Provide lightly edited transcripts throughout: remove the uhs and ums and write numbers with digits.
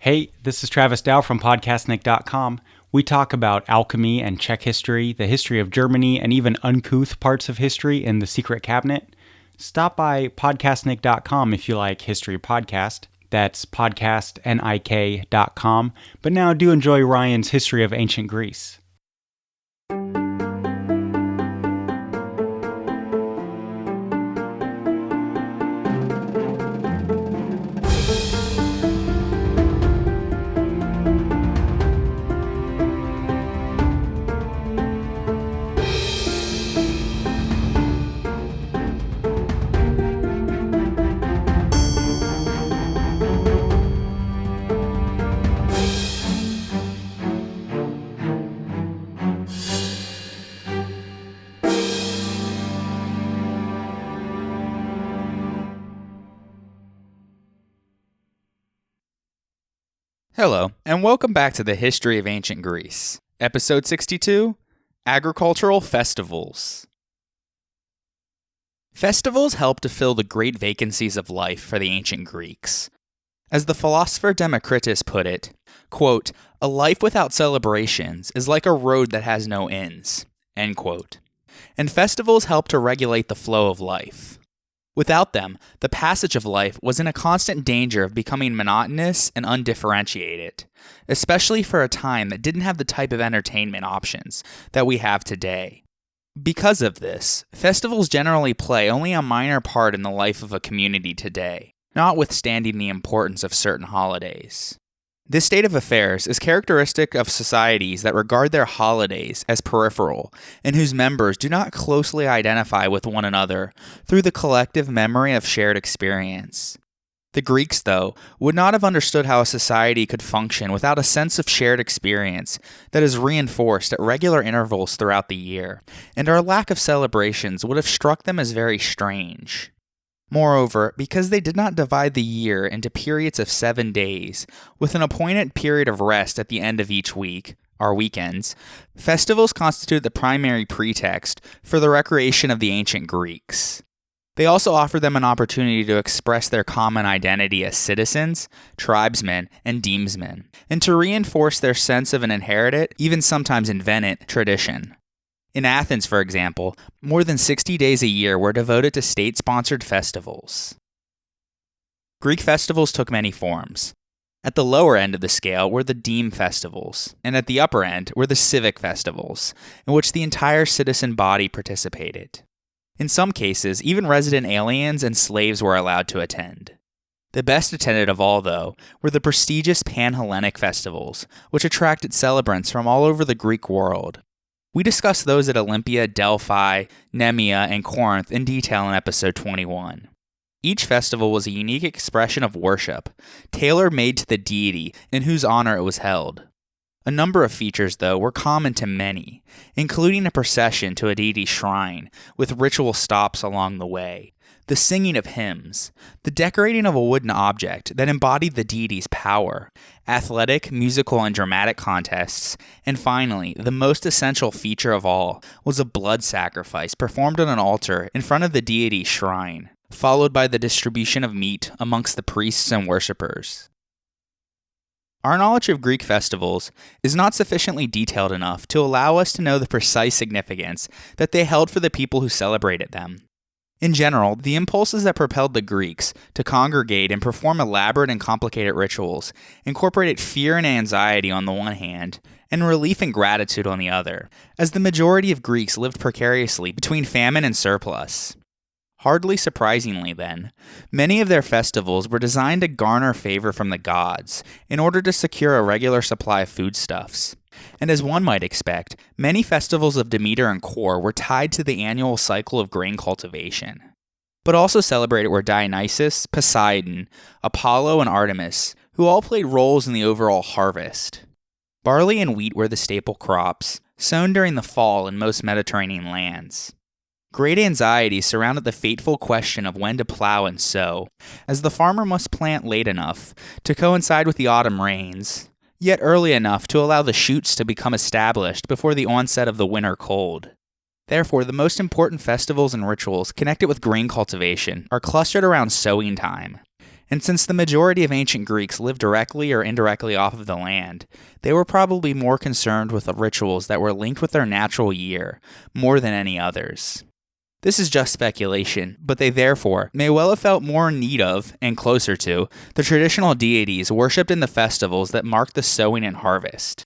Hey, this is Travis Dow from Podcastnik.com. We talk about alchemy and Czech history, the history of Germany, and even uncouth parts of history in the Secret Cabinet. Stop by Podcastnik.com if you like history podcast. That's podcastnik.com. But now do enjoy Ryan's History of Ancient Greece. Hello, and welcome back to the History of Ancient Greece. Episode 62, Agricultural Festivals. Festivals helped to fill the great vacancies of life for the ancient Greeks. As the philosopher Democritus put it, quote, "A life without celebrations is like a road that has no ends," end quote. And festivals helped to regulate the flow of life. Without them, the passage of life was in a constant danger of becoming monotonous and undifferentiated, especially for a time that didn't have the type of entertainment options that we have today. Because of this, festivals generally play only a minor part in the life of a community today, notwithstanding the importance of certain holidays. This state of affairs is characteristic of societies that regard their holidays as peripheral and whose members do not closely identify with one another through the collective memory of shared experience. The Greeks, though, would not have understood how a society could function without a sense of shared experience that is reinforced at regular intervals throughout the year, and our lack of celebrations would have struck them as very strange. Moreover, because they did not divide the year into periods of 7 days, with an appointed period of rest at the end of each week, our weekends, festivals constitute the primary pretext for the recreation of the ancient Greeks. They also offer them an opportunity to express their common identity as citizens, tribesmen, and demesmen, and to reinforce their sense of an inherited, even sometimes invented, tradition. In Athens, for example, more than 60 days a year were devoted to state-sponsored festivals. Greek festivals took many forms. At the lower end of the scale were the deme festivals, and at the upper end were the civic festivals, in which the entire citizen body participated. In some cases, even resident aliens and slaves were allowed to attend. The best attended of all, though, were the prestigious Panhellenic Festivals, which attracted celebrants from all over the Greek world. We discussed those at Olympia, Delphi, Nemea, and Corinth in detail in episode 21. Each festival was a unique expression of worship, tailor-made to the deity in whose honor it was held. A number of features, though, were common to many, including a procession to a deity's shrine, with ritual stops along the way, the singing of hymns, the decorating of a wooden object that embodied the deity's power, athletic, musical, and dramatic contests, and finally, the most essential feature of all was a blood sacrifice performed on an altar in front of the deity's shrine, followed by the distribution of meat amongst the priests and worshippers. Our knowledge of Greek festivals is not sufficiently detailed enough to allow us to know the precise significance that they held for the people who celebrated them. In general, the impulses that propelled the Greeks to congregate and perform elaborate and complicated rituals incorporated fear and anxiety on the one hand, and relief and gratitude on the other, as the majority of Greeks lived precariously between famine and surplus. Hardly surprisingly, then, many of their festivals were designed to garner favor from the gods in order to secure a regular supply of foodstuffs. And as one might expect, many festivals of Demeter and Kore were tied to the annual cycle of grain cultivation. But also celebrated were Dionysus, Poseidon, Apollo, and Artemis, who all played roles in the overall harvest. Barley and wheat were the staple crops, sown during the fall in most Mediterranean lands. Great anxiety surrounded the fateful question of when to plow and sow, as the farmer must plant late enough to coincide with the autumn rains, yet early enough to allow the shoots to become established before the onset of the winter cold. Therefore, the most important festivals and rituals connected with grain cultivation are clustered around sowing time, And since the majority of ancient Greeks lived directly or indirectly off of the land, they were probably more concerned with the rituals that were linked with their natural year more than any others. This is just speculation, but they therefore may well have felt more in need of, and closer to, the traditional deities worshipped in the festivals that marked the sowing and harvest.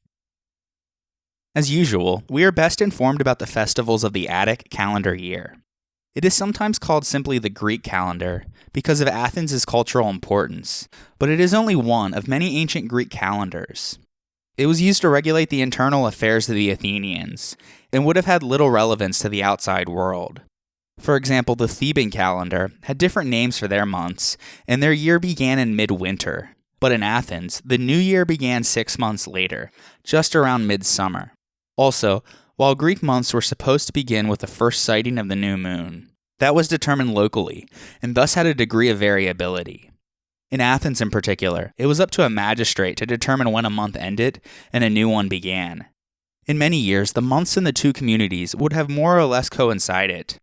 As usual, we are best informed about the festivals of the Attic calendar year. It is sometimes called simply the Greek calendar because of Athens' cultural importance, but it is only one of many ancient Greek calendars. It was used to regulate the internal affairs of the Athenians, and would have had little relevance to the outside world. For example, the Theban calendar had different names for their months, and their year began in midwinter. But in Athens, the new year began 6 months later, just around midsummer. Also, while Greek months were supposed to begin with the first sighting of the new moon, that was determined locally, and thus had a degree of variability. In Athens in particular, it was up to a magistrate to determine when a month ended and a new one began. In many years, the months in the two communities would have more or less coincided,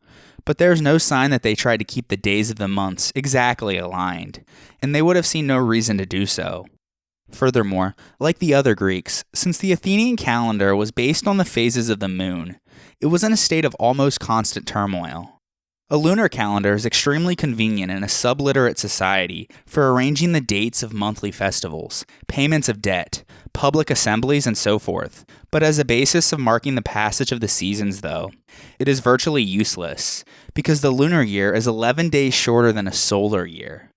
but there is no sign that they tried to keep the days of the months exactly aligned, and they would have seen no reason to do so. Furthermore, like the other Greeks, since the Athenian calendar was based on the phases of the moon, it was in a state of almost constant turmoil. A lunar calendar is extremely convenient in a subliterate society for arranging the dates of monthly festivals, payments of debt, public assemblies, and so forth, but as a basis of marking the passage of the seasons, though, it is virtually useless, because the lunar year is 11 days shorter than a solar year.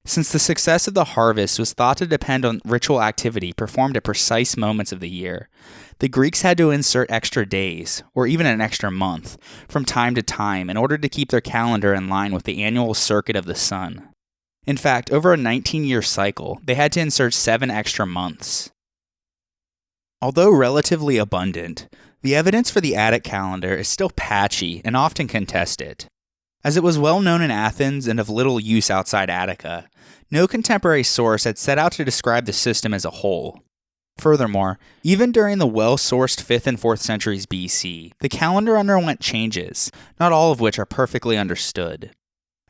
Since the success of the harvest was thought to depend on ritual activity performed at precise moments of the year, the Greeks had to insert extra days, or even an extra month, from time to time in order to keep their calendar in line with the annual circuit of the sun. In fact, over a 19-year cycle, they had to insert 7 extra months. Although relatively abundant, the evidence for the Attic calendar is still patchy and often contested. As it was well known in Athens and of little use outside Attica, no contemporary source had set out to describe the system as a whole. Furthermore, even during the well-sourced 5th and 4th centuries BC, the calendar underwent changes, not all of which are perfectly understood.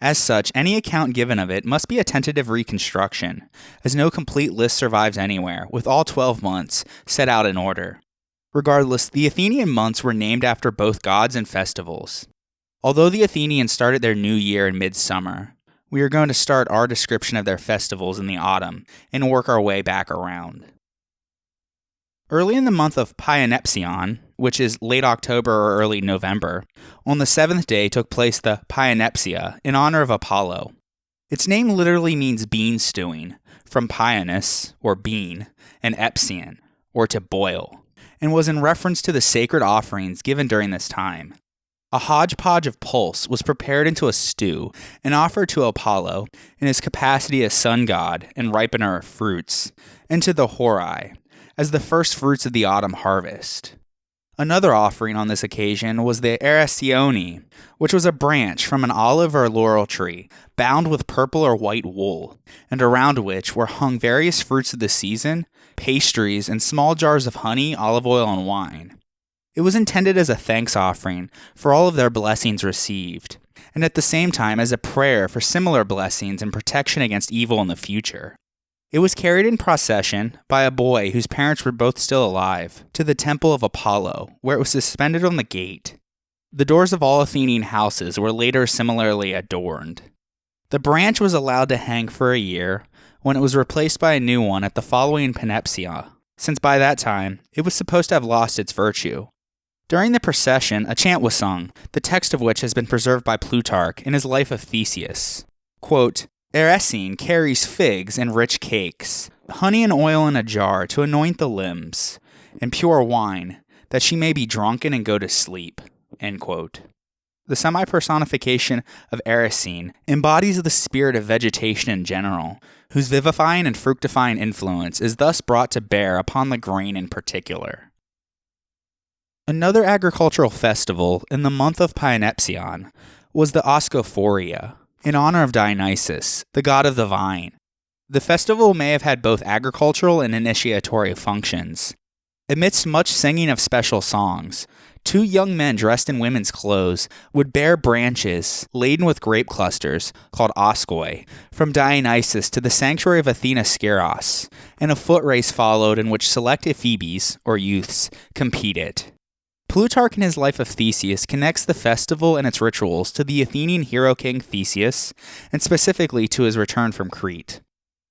As such, any account given of it must be a tentative reconstruction, as no complete list survives anywhere, with all 12 months set out in order. Regardless, the Athenian months were named after both gods and festivals. Although the Athenians started their new year in midsummer, we are going to start our description of their festivals in the autumn and work our way back around. Early in the month of Panhellenic, which is late October or early November, on the 7th day took place the Panhellenic in honor of Apollo. Its name literally means bean stewing, from Paianis, or bean, and epsion, or to boil, and was in reference to the sacred offerings given during this time. A hodgepodge of pulse was prepared into a stew and offered to Apollo in his capacity as sun god and ripener of fruits, and to the Horai, as the first fruits of the autumn harvest. Another offering on this occasion was the Eleusinian, which was a branch from an olive or laurel tree, bound with purple or white wool, and around which were hung various fruits of the season, pastries, and small jars of honey, olive oil, and wine. It was intended as a thanks offering for all of their blessings received, and at the same time as a prayer for similar blessings and protection against evil in the future. It was carried in procession by a boy whose parents were both still alive to the temple of Apollo, where it was suspended on the gate. The doors of all Athenian houses were later similarly adorned. The branch was allowed to hang for a year, when it was replaced by a new one at the following Panepsia, since by that time it was supposed to have lost its virtue. During the procession, a chant was sung, the text of which has been preserved by Plutarch in his Life of Theseus. Quote, Eresine carries figs and rich cakes, honey and oil in a jar to anoint the limbs, and pure wine, that she may be drunken and go to sleep. End quote. The semi-personification of Eresine embodies the spirit of vegetation in general, whose vivifying and fructifying influence is thus brought to bear upon the grain in particular. Another agricultural festival in the month of Panhellenic was the Thesmophoria, in honor of Dionysus, the god of the vine. The festival may have had both agricultural and initiatory functions. Amidst much singing of special songs, 2 young men dressed in women's clothes would bear branches laden with grape clusters, called oskoi, from Dionysus to the sanctuary of Athena Skyros, and a foot race followed in which select ephebes, or youths, competed. Plutarch in his Life of Theseus connects the festival and its rituals to the Athenian hero king Theseus, and specifically to his return from Crete.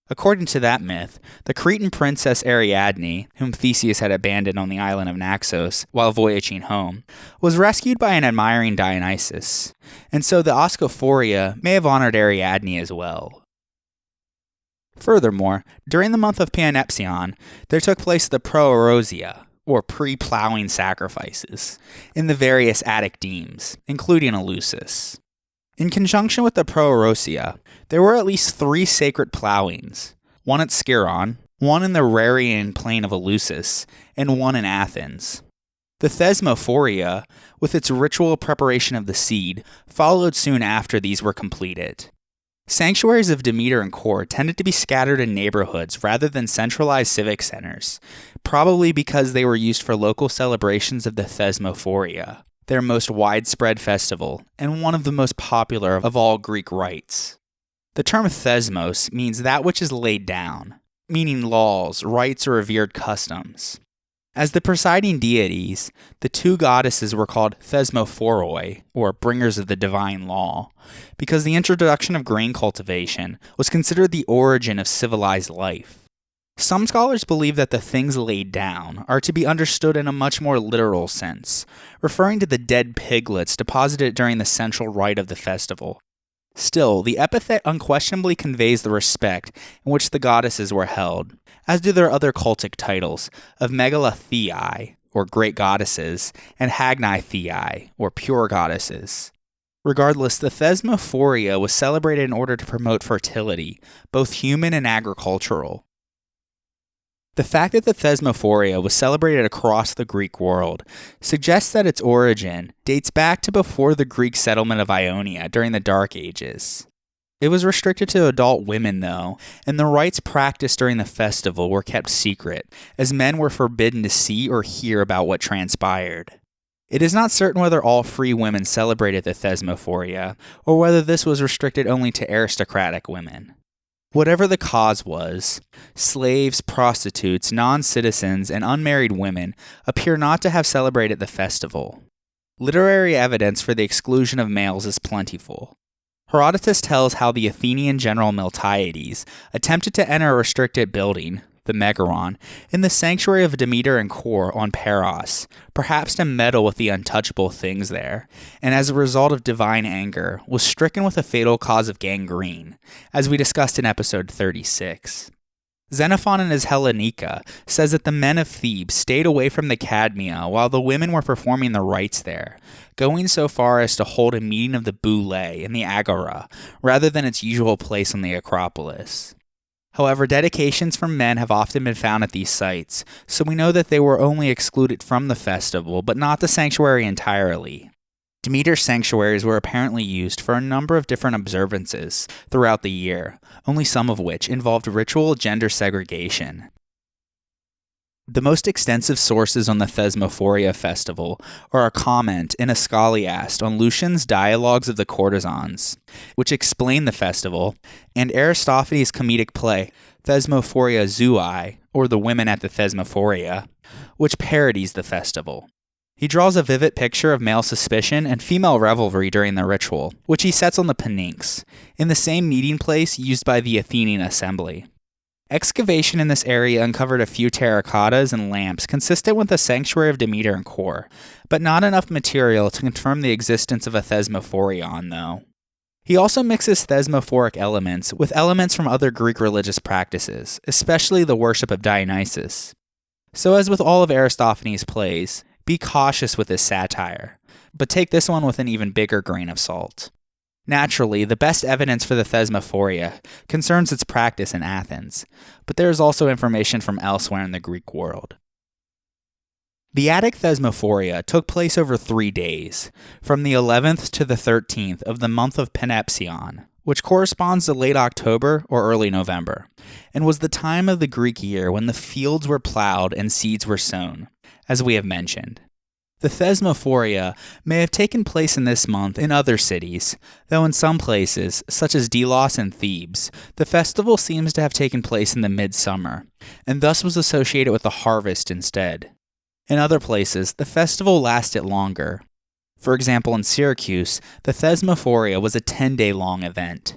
According to that myth, the Cretan princess Ariadne, whom Theseus had abandoned on the island of Naxos while voyaging home, was rescued by an admiring Dionysus, and so the Oskophoria may have honored Ariadne as well. Furthermore, during the month of Panepsion, there took place the Proorosia, or pre-plowing sacrifices, in the various Attic demes, including Eleusis. In conjunction with the Proorosia, there were at least 3 sacred plowings, one at Sciron, one in the Rarian plain of Eleusis, and one in Athens. The Thesmophoria, with its ritual preparation of the seed, followed soon after these were completed. Sanctuaries of Demeter and Kore tended to be scattered in neighborhoods rather than centralized civic centers, probably because they were used for local celebrations of the Thesmophoria, their most widespread festival, and one of the most popular of all Greek rites. The term thesmos means that which is laid down, meaning laws, rites, or revered customs. As the presiding deities, the 2 goddesses were called Thesmophoroi, or bringers of the divine law, because the introduction of grain cultivation was considered the origin of civilized life. Some scholars believe that the things laid down are to be understood in a much more literal sense, referring to the dead piglets deposited during the central rite of the festival. Still, the epithet unquestionably conveys the respect in which the goddesses were held, as do their other cultic titles of Megalathei, or great goddesses, and Hagnaithei, or pure goddesses. Regardless, the Thesmophoria was celebrated in order to promote fertility, both human and agricultural. The fact that the Thesmophoria was celebrated across the Greek world suggests that its origin dates back to before the Greek settlement of Ionia during the Dark Ages. It was restricted to adult women, though, and the rites practiced during the festival were kept secret, as men were forbidden to see or hear about what transpired. It is not certain whether all free women celebrated the Thesmophoria, or whether this was restricted only to aristocratic women. Whatever the cause was, slaves, prostitutes, non-citizens, and unmarried women appear not to have celebrated the festival. Literary evidence for the exclusion of males is plentiful. Herodotus tells how the Athenian general Miltiades attempted to enter a restricted building, the Megaron, in the sanctuary of Demeter and Kore on Paros, perhaps to meddle with the untouchable things there, and as a result of divine anger, was stricken with a fatal cause of gangrene, as we discussed in episode 36. Xenophon in his Hellenica says that the men of Thebes stayed away from the Cadmea while the women were performing the rites there, going so far as to hold a meeting of the Boule in the Agora, rather than its usual place on the Acropolis. However, dedications from men have often been found at these sites, so we know that they were only excluded from the festival, but not the sanctuary entirely. Demeter's sanctuaries were apparently used for a number of different observances throughout the year, only some of which involved ritual gender segregation. The most extensive sources on the Thesmophoria festival are a comment in a scholiast on Lucian's Dialogues of the Courtesans, which explain the festival, and Aristophanes' comedic play Thesmophoria Zooi, or The Women at the Thesmophoria, which parodies the festival. He draws a vivid picture of male suspicion and female revelry during the ritual, which he sets on the Pnyx, in the same meeting place used by the Athenian assembly. Excavation in this area uncovered a few terracottas and lamps consistent with the sanctuary of Demeter and Kore, but not enough material to confirm the existence of a Thesmophorion, though. He also mixes thesmophoric elements with elements from other Greek religious practices, especially the worship of Dionysus. So as with all of Aristophanes' plays, be cautious with his satire, but take this one with an even bigger grain of salt. Naturally, the best evidence for the Thesmophoria concerns its practice in Athens, but there is also information from elsewhere in the Greek world. The Attic Thesmophoria took place over 3 days, from the 11th to the 13th of the month of Panepsion, which corresponds to late October or early November, and was the time of the Greek year when the fields were plowed and seeds were sown, as we have mentioned. The Thesmophoria may have taken place in this month in other cities, though in some places, such as Delos and Thebes, the festival seems to have taken place in the midsummer, and thus was associated with the harvest instead. In other places, the festival lasted longer. For example, in Syracuse, the Thesmophoria was a 10-day-long event.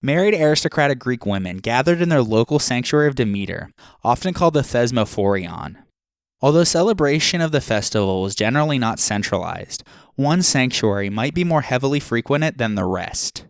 Married aristocratic Greek women gathered in their local sanctuary of Demeter, often called the Thesmophorion. Although celebration of the festival was generally not centralized, one sanctuary might be more heavily frequented than the rest.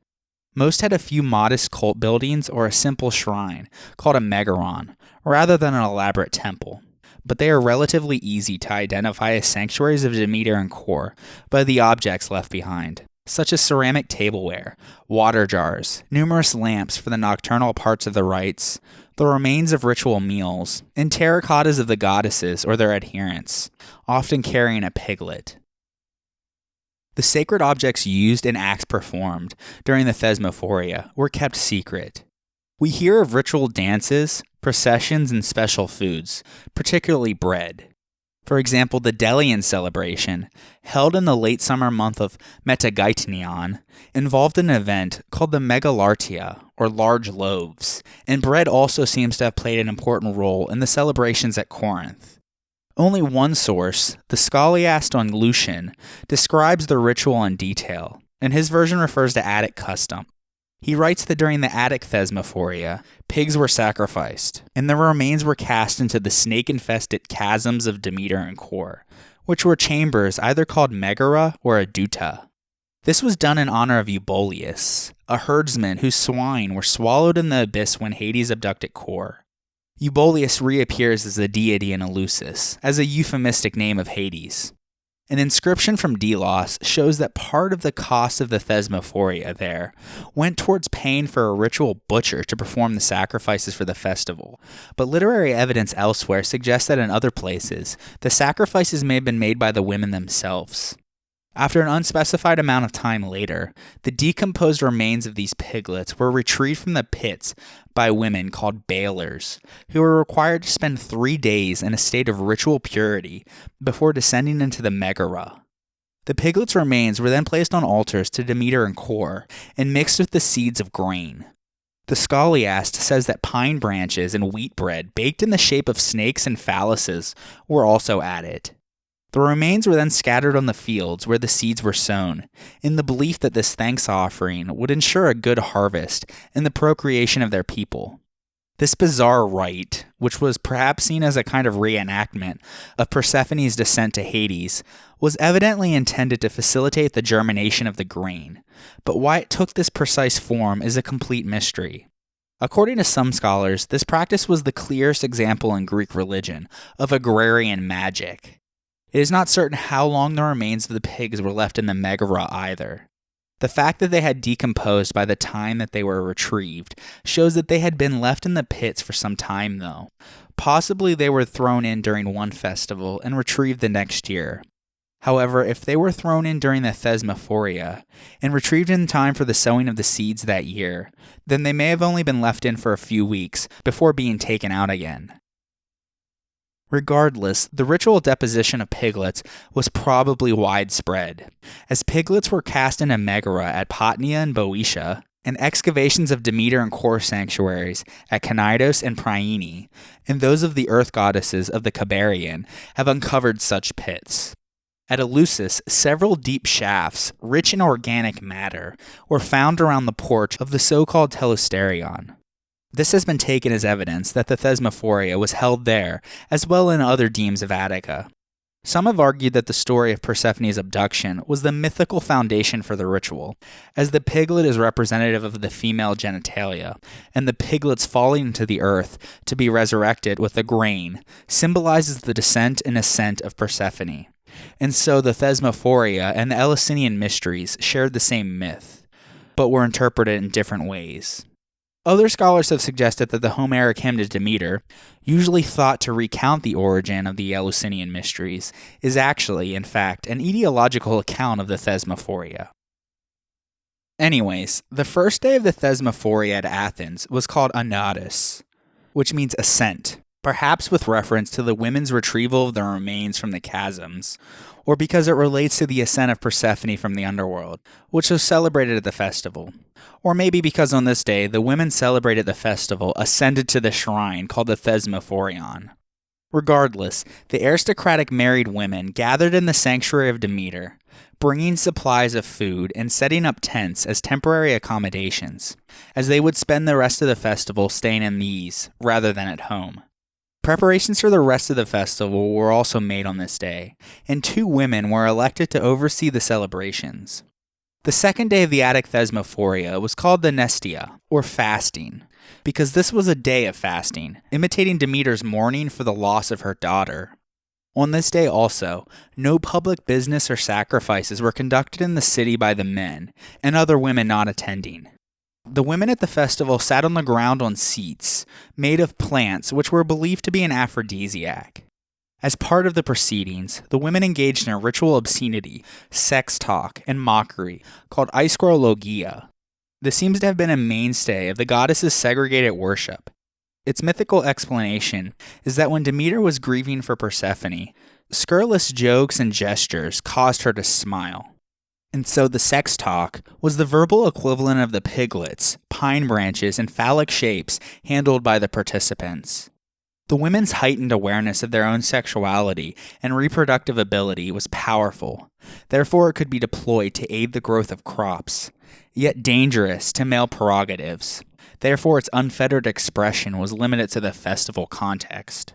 Most had a few modest cult buildings or a simple shrine, called a megaron, rather than an elaborate temple. But they are relatively easy to identify as sanctuaries of Demeter and Kore by the objects left behind, such as ceramic tableware, water jars, numerous lamps for the nocturnal parts of the rites, the remains of ritual meals, and terracottas of the goddesses or their adherents, often carrying a piglet. The sacred objects used and acts performed during the Thesmophoria were kept secret. We hear of ritual dances, processions, and special foods, particularly bread. For example, the Delian celebration, held in the late summer month of Metageitnion, involved an event called the Megalartia, or large loaves, and bread also seems to have played an important role in the celebrations at Corinth. Only one source, the Scholiast on Lucian, describes the ritual in detail, and his version refers to Attic custom. He writes that during the Attic Thesmophoria, pigs were sacrificed, and their remains were cast into the snake-infested chasms of Demeter and Kore, which were chambers either called megara or aduta. This was done in honor of Euboleus, a herdsman whose swine were swallowed in the abyss when Hades abducted Kore. Euboleus reappears as a deity in Eleusis, as a euphemistic name of Hades. An inscription from Delos shows that part of the cost of the Thesmophoria there went towards paying for a ritual butcher to perform the sacrifices for the festival, but literary evidence elsewhere suggests that in other places, the sacrifices may have been made by the women themselves. After an unspecified amount of time later, the decomposed remains of these piglets were retrieved from the pits by women called bailers, who were required to spend 3 days in a state of ritual purity before descending into the megara. The piglets' remains were then placed on altars to Demeter and Kore and mixed with the seeds of grain. The Scholiast says that pine branches and wheat bread baked in the shape of snakes and phalluses were also added. The remains were then scattered on the fields where the seeds were sown, in the belief that this thanks offering would ensure a good harvest and the procreation of their people. This bizarre rite, which was perhaps seen as a kind of reenactment of Persephone's descent to Hades, was evidently intended to facilitate the germination of the grain, but why it took this precise form is a complete mystery. According to some scholars, this practice was the clearest example in Greek religion of agrarian magic. It is not certain how long the remains of the pigs were left in the megara either. The fact that they had decomposed by the time that they were retrieved shows that they had been left in the pits for some time though. Possibly they were thrown in during one festival and retrieved the next year. However, if they were thrown in during the Thesmophoria and retrieved in time for the sowing of the seeds that year, then they may have only been left in for a few weeks before being taken out again. Regardless, the ritual deposition of piglets was probably widespread, as piglets were cast in a megara at Potnia and Boeotia, and excavations of Demeter and Kore sanctuaries at Cnidus and Priene, and those of the earth goddesses of the Cabarian, have uncovered such pits. At Eleusis, several deep shafts, rich in organic matter, were found around the porch of the so-called Telesterion. This has been taken as evidence that the Thesmophoria was held there, as well in other demes of Attica. Some have argued that the story of Persephone's abduction was the mythical foundation for the ritual, as the piglet is representative of the female genitalia, and the piglets falling into the earth to be resurrected with the grain symbolizes the descent and ascent of Persephone. And so the Thesmophoria and the Eleusinian Mysteries shared the same myth, but were interpreted in different ways. Other scholars have suggested that the Homeric hymn to Demeter, usually thought to recount the origin of the Eleusinian Mysteries, is actually, in fact, an etiological account of the Thesmophoria. Anyways, the first day of the Thesmophoria at Athens was called Anatus, which means ascent, perhaps with reference to the women's retrieval of their remains from the chasms, or because it relates to the ascent of Persephone from the underworld, which was celebrated at the festival. Or maybe because on this day, the women celebrated at the festival ascended to the shrine called the Thesmophorion. Regardless, the aristocratic married women gathered in the sanctuary of Demeter, bringing supplies of food and setting up tents as temporary accommodations, as they would spend the rest of the festival staying in these rather than at home. Preparations for the rest of the festival were also made on this day, and 2 women were elected to oversee the celebrations. The second day of the Attic Thesmophoria was called the Nestia, or fasting, because this was a day of fasting, imitating Demeter's mourning for the loss of her daughter. On this day also, no public business or sacrifices were conducted in the city by the men, and other women not attending. The women at the festival sat on the ground on seats, made of plants which were believed to be an aphrodisiac. As part of the proceedings, the women engaged in a ritual obscenity, sex talk, and mockery called iskrologia. This seems to have been a mainstay of the goddess's segregated worship. Its mythical explanation is that when Demeter was grieving for Persephone, scurrilous jokes and gestures caused her to smile. And so the sex talk was the verbal equivalent of the piglets, pine branches, and phallic shapes handled by the participants. The women's heightened awareness of their own sexuality and reproductive ability was powerful. Therefore, it could be deployed to aid the growth of crops, yet dangerous to male prerogatives. Therefore, its unfettered expression was limited to the festival context.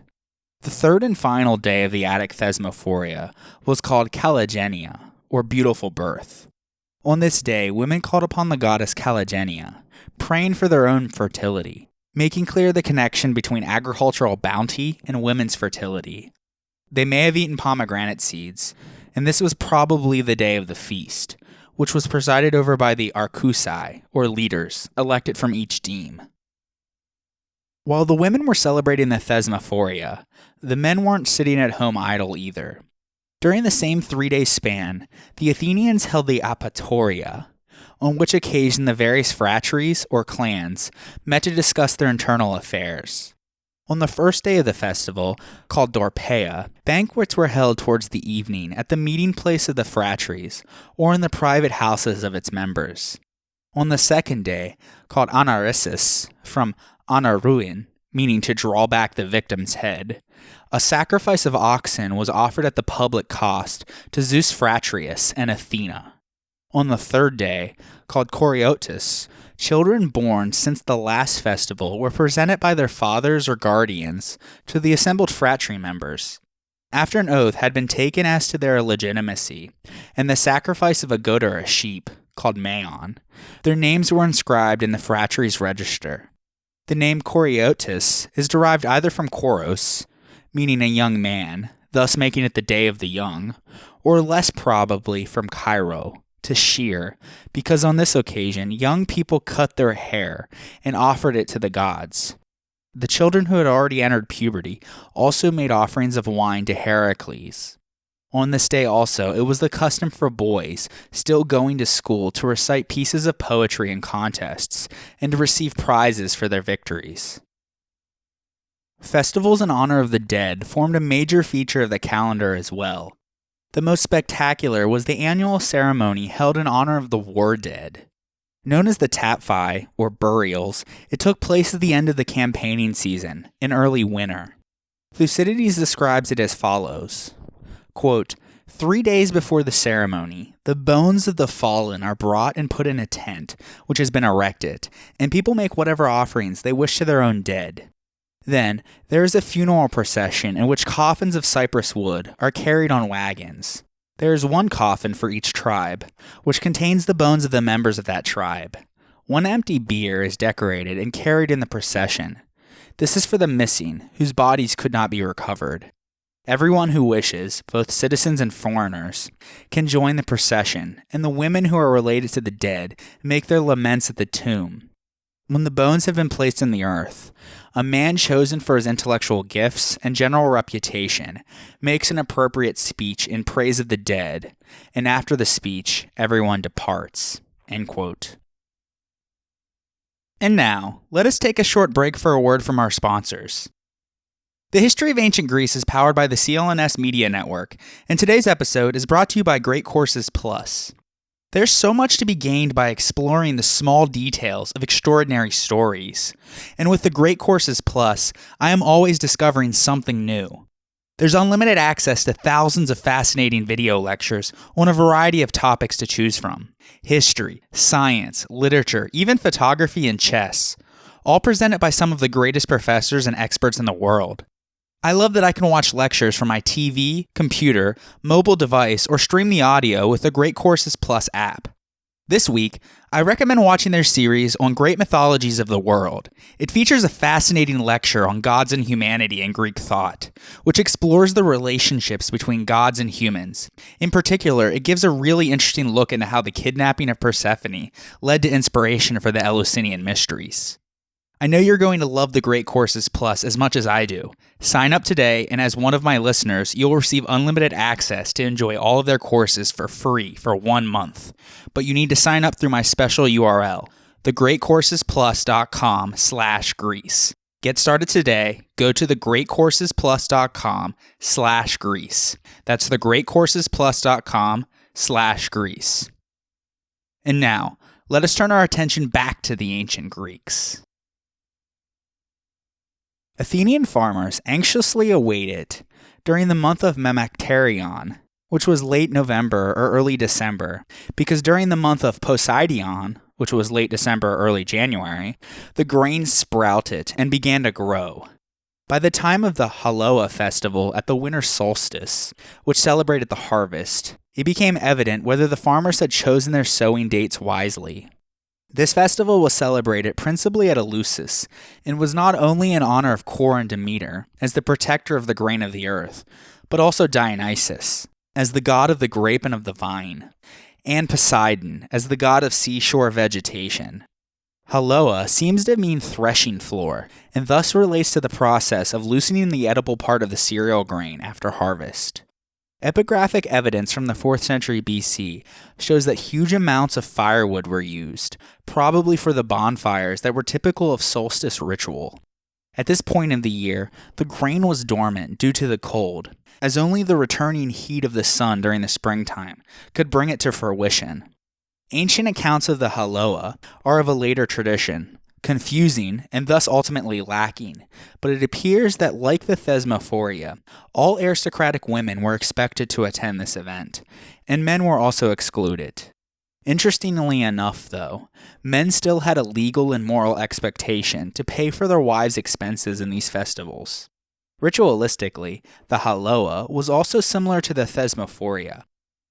The third and final day of the Attic Thesmophoria was called Calla Jenia, or beautiful birth. On this day, women called upon the goddess Calla Jenia, praying for their own fertility, making clear the connection between agricultural bounty and women's fertility. They may have eaten pomegranate seeds, and this was probably the day of the feast, which was presided over by the arcusai, or leaders, elected from each deme. While the women were celebrating the Thesmophoria, the men weren't sitting at home idle either. During the same 3-day span, the Athenians held the Apatoria, on which occasion the various phratries, or clans, met to discuss their internal affairs. On the first day of the festival, called Dorpeia, banquets were held towards the evening at the meeting place of the phratries, or in the private houses of its members. On the second day, called Anarissus, from Anaruin, meaning to draw back the victim's head, a sacrifice of oxen was offered at the public cost to Zeus Fratrius and Athena. On the third day, called Coriotis, children born since the last festival were presented by their fathers or guardians to the assembled phratry members. After an oath had been taken as to their legitimacy, and the sacrifice of a goat or a sheep, called Maon, their names were inscribed in the phratry's register. The name Coriotis is derived either from Koros, meaning a young man, thus making it the Day of the Young, or less probably from Cairo, to shear, because on this occasion young people cut their hair and offered it to the gods. The children who had already entered puberty also made offerings of wine to Heracles. On this day also, it was the custom for boys still going to school to recite pieces of poetry in contests and to receive prizes for their victories. Festivals in honor of the dead formed a major feature of the calendar as well. The most spectacular was the annual ceremony held in honor of the war dead. Known as the Taphi, or burials, it took place at the end of the campaigning season, in early winter. Thucydides describes it as follows, quote, 3 days before the ceremony, the bones of the fallen are brought and put in a tent, which has been erected, and people make whatever offerings they wish to their own dead. Then, there is a funeral procession in which coffins of cypress wood are carried on wagons. There is one coffin for each tribe, which contains the bones of the members of that tribe. One empty bier is decorated and carried in the procession. This is for the missing, whose bodies could not be recovered. Everyone who wishes, both citizens and foreigners, can join the procession, and the women who are related to the dead make their laments at the tomb. When the bones have been placed in the earth, a man chosen for his intellectual gifts and general reputation makes an appropriate speech in praise of the dead, and after the speech, everyone departs. End quote. And now, let us take a short break for a word from our sponsors. The History of Ancient Greece is powered by the CLNS Media Network, and today's episode is brought to you by Great Courses Plus. There's so much to be gained by exploring the small details of extraordinary stories, and with the Great Courses Plus, I am always discovering something new. There's unlimited access to thousands of fascinating video lectures on a variety of topics to choose from: history, science, literature, even photography and chess, all presented by some of the greatest professors and experts in the world. I love that I can watch lectures from my TV, computer, mobile device, or stream the audio with the Great Courses Plus app. This week, I recommend watching their series on great mythologies of the world. It features a fascinating lecture on gods and humanity in Greek thought, which explores the relationships between gods and humans. In particular, it gives a really interesting look into how the kidnapping of Persephone led to inspiration for the Eleusinian Mysteries. I know you're going to love the Great Courses Plus as much as I do. Sign up today, and as one of my listeners, you'll receive unlimited access to enjoy all of their courses for free for 1 month. But you need to sign up through my special URL, thegreatcoursesplus.com/Greece. Get started today. Go to thegreatcoursesplus.com/Greece. That's thegreatcoursesplus.com/Greece. And now, let us turn our attention back to the ancient Greeks. Athenian farmers anxiously awaited, during the month of Memakterion, which was late November or early December, because during the month of Poseidion, which was late December or early January, the grain sprouted and began to grow. By the time of the Haloa festival at the winter solstice, which celebrated the harvest, it became evident whether the farmers had chosen their sowing dates wisely. This festival was celebrated principally at Eleusis, and was not only in honor of Kor and Demeter, as the protector of the grain of the earth, but also Dionysus, as the god of the grape and of the vine, and Poseidon, as the god of seashore vegetation. Haloa seems to mean threshing floor, and thus relates to the process of loosening the edible part of the cereal grain after harvest. Epigraphic evidence from the 4th century BC shows that huge amounts of firewood were used, probably for the bonfires that were typical of solstice ritual. At this point of the year, the grain was dormant due to the cold, as only the returning heat of the sun during the springtime could bring it to fruition. Ancient accounts of the Haloa are of a later tradition, confusing and thus ultimately lacking, but it appears that, like the Thesmophoria, all aristocratic women were expected to attend this event, and men were also excluded. Interestingly enough, though, men still had a legal and moral expectation to pay for their wives' expenses in these festivals. Ritualistically, the Haloa was also similar to the Thesmophoria.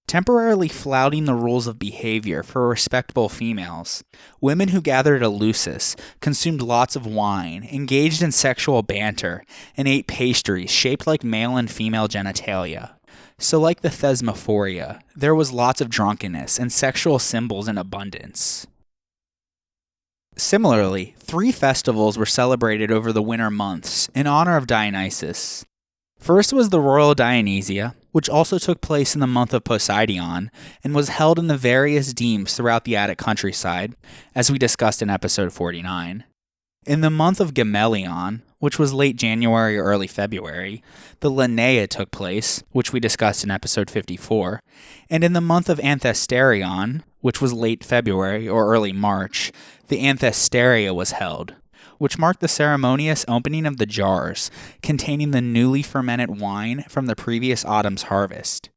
Temporarily flouting the rules of behavior for respectable females, women who gathered at Eleusis consumed lots of wine, engaged in sexual banter, and ate pastries shaped like male and female genitalia. So like the Thesmophoria, there was lots of drunkenness and sexual symbols in abundance. Similarly, 3 festivals were celebrated over the winter months in honor of Dionysus. First was the Royal Dionysia, which also took place in the month of Poseidion, and was held in the various demes throughout the Attic countryside, as we discussed in episode 49. In the month of Gemelion, which was late January or early February, the Linnea took place, which we discussed in episode 54, and in the month of Anthesterion, which was late February or early March, the Anthesteria was held, which marked the ceremonious opening of the jars containing the newly fermented wine from the previous autumn's harvest.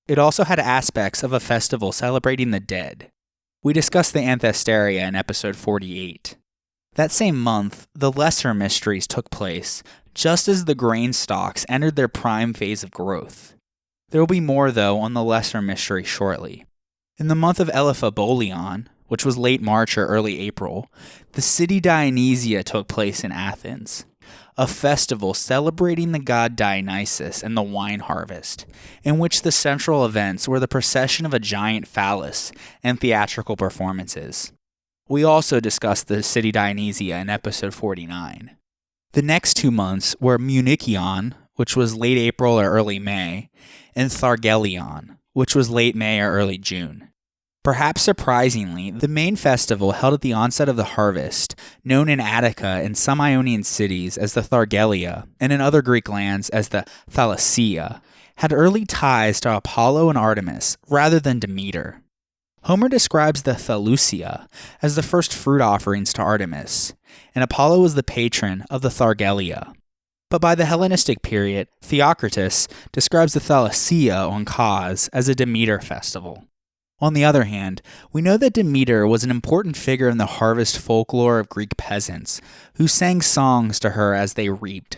It also had aspects of a festival celebrating the dead. We discussed the Anthesteria in episode 48. That same month, the Lesser Mysteries took place, just as the grain stalks entered their prime phase of growth. There will be more, though, on the Lesser Mystery shortly. In the month of Elaphebolion, which was late March or early April, the city Dionysia took place in Athens, a festival celebrating the god Dionysus and the wine harvest, in which the central events were the procession of a giant phallus and theatrical performances. We also discussed the city Dionysia in episode 49. The next 2 months were Munichion, which was late April or early May, and Thargelion, which was late May or early June. Perhaps surprisingly, the main festival held at the onset of the harvest, known in Attica and some Ionian cities as the Thargelia, and in other Greek lands as the Thalassia, had early ties to Apollo and Artemis rather than Demeter. Homer describes the Thalussia as the first fruit offerings to Artemis, and Apollo was the patron of the Thargelia. But by the Hellenistic period, Theocritus describes the Thalassia on Cos as a Demeter festival. On the other hand, we know that Demeter was an important figure in the harvest folklore of Greek peasants, who sang songs to her as they reaped.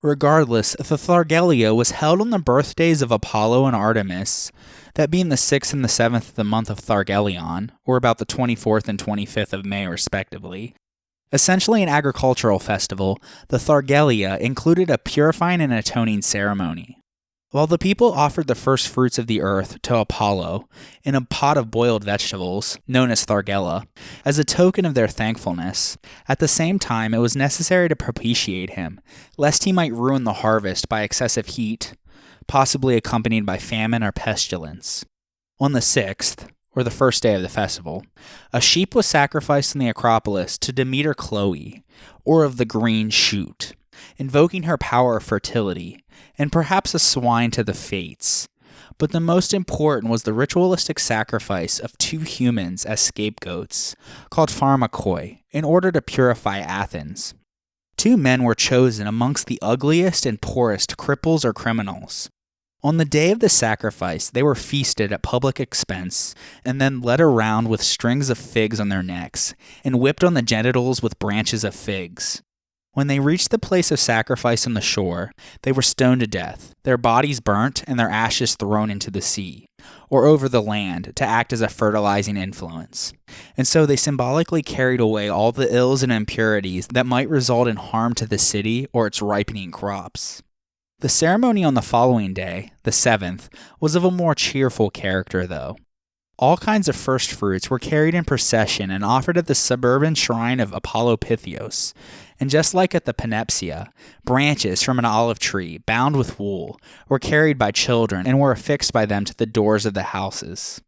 Regardless, the Thargelia was held on the birthdays of Apollo and Artemis, that being the 6th and the 7th of the month of Thargelion, or about the 24th and 25th of May respectively. Essentially an agricultural festival, the Thargelia included a purifying and atoning ceremony. While the people offered the first fruits of the earth to Apollo in a pot of boiled vegetables, known as Thargella, as a token of their thankfulness, at the same time it was necessary to propitiate him, lest he might ruin the harvest by excessive heat, possibly accompanied by famine or pestilence. On the 6th, or the first day of the festival, a sheep was sacrificed in the Acropolis to Demeter Chloe, or of the green shoot, invoking her power of fertility, and perhaps a swine to the Fates. But the most important was the ritualistic sacrifice of 2 humans as scapegoats, called pharmakoi, in order to purify Athens. 2 men were chosen amongst the ugliest and poorest cripples or criminals. On the day of the sacrifice, they were feasted at public expense, and then led around with strings of figs on their necks, and whipped on the genitals with branches of figs. When they reached the place of sacrifice on the shore, they were stoned to death, their bodies burnt, and their ashes thrown into the sea, or over the land, to act as a fertilizing influence. And so they symbolically carried away all the ills and impurities that might result in harm to the city or its ripening crops. The ceremony on the following day, the 7th, was of a more cheerful character, though. All kinds of first fruits were carried in procession and offered at the suburban shrine of Apollo Pythios, and just like at the Panepsia, branches from an olive tree, bound with wool, were carried by children and were affixed by them to the doors of the houses.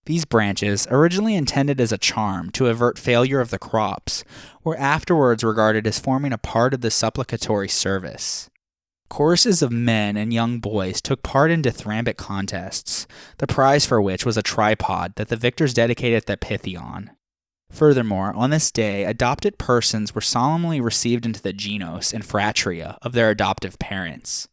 These branches, originally intended as a charm to avert failure of the crops, were afterwards regarded as forming a part of the supplicatory service. Choruses of men and young boys took part in dithyrambic contests, the prize for which was a tripod that the victors dedicated at the Pythion. Furthermore, on this day, adopted persons were solemnly received into the genos and fratria of their adoptive parents.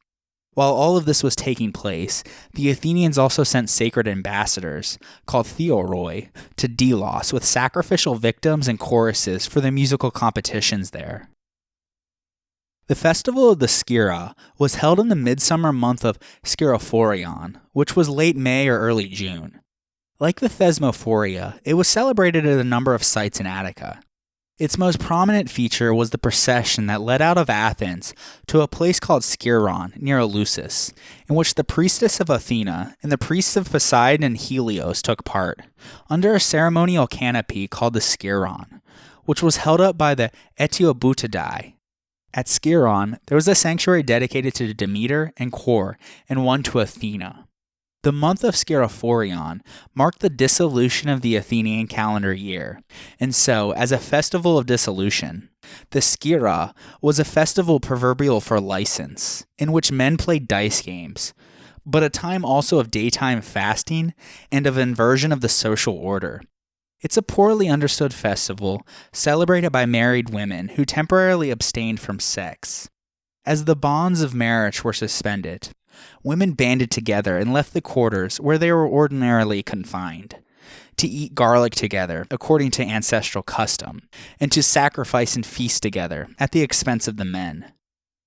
While all of this was taking place, the Athenians also sent sacred ambassadors, called theoroi, to Delos with sacrificial victims and choruses for the musical competitions there. The festival of the Scyra was held in the midsummer month of Scyrophorion, which was late May or early June. Like the Thesmophoria, it was celebrated at a number of sites in Attica. Its most prominent feature was the procession that led out of Athens to a place called Scyron near Eleusis, in which the priestess of Athena and the priests of Poseidon and Helios took part, under a ceremonial canopy called the Scyron, which was held up by the Etiobutidae. At Scyron, there was a sanctuary dedicated to Demeter and Kor, and one to Athena. The month of Scyrophorion marked the dissolution of the Athenian calendar year, and so, as a festival of dissolution, the Scyra was a festival proverbial for license, in which men played dice games, but a time also of daytime fasting and of inversion of the social order. It's a poorly understood festival celebrated by married women who temporarily abstained from sex. As the bonds of marriage were suspended, women banded together and left the quarters where they were ordinarily confined, to eat garlic together according to ancestral custom, and to sacrifice and feast together at the expense of the men.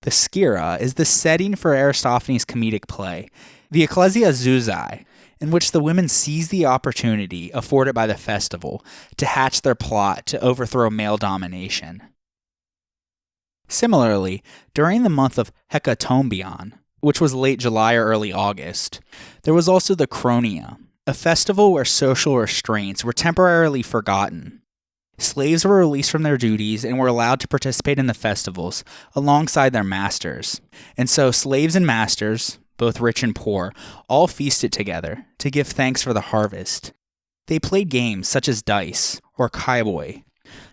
The Scyra is the setting for Aristophanes' comedic play, the Ecclesia Zuzai, in which the women seize the opportunity afforded by the festival to hatch their plot to overthrow male domination. Similarly, during the month of Hecatombion, which was late July or early August, there was also the Chronia, a festival where social restraints were temporarily forgotten. Slaves were released from their duties and were allowed to participate in the festivals alongside their masters, and so slaves and masters, both rich and poor, all feasted together to give thanks for the harvest. They played games such as dice, or kaiboy,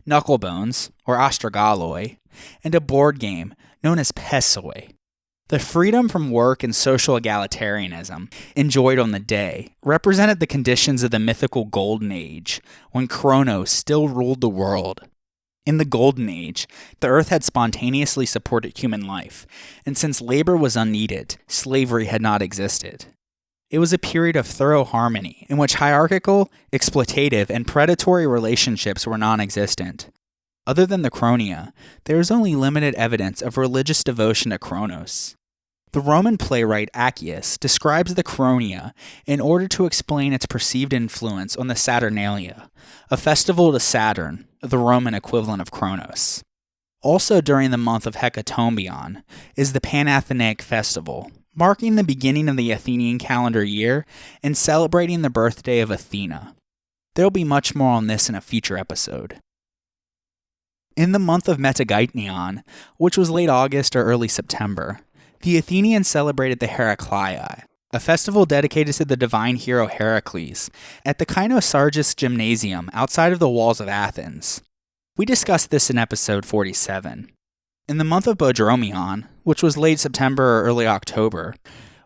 knucklebones, or astragaloi, and a board game known as pesoi. The freedom from work and social egalitarianism enjoyed on the day represented the conditions of the mythical Golden Age, when Kronos still ruled the world. In the Golden Age, the Earth had spontaneously supported human life, and since labor was unneeded, slavery had not existed. It was a period of thorough harmony, in which hierarchical, exploitative, and predatory relationships were non-existent. Other than the Chronia, there is only limited evidence of religious devotion to Kronos. The Roman playwright Accius describes the Chronia in order to explain its perceived influence on the Saturnalia, a festival to Saturn, the Roman equivalent of Kronos. Also during the month of Hecatombion is the Panathenaic Festival, marking the beginning of the Athenian calendar year and celebrating the birthday of Athena. There will be much more on this in a future episode. In the month of Metageitnion, which was late August or early September, the Athenians celebrated the Heraclei, a festival dedicated to the divine hero Heracles, at the Kynosargis Gymnasium outside of the walls of Athens. We discussed this in episode 47. In the month of Bodromion, which was late September or early October,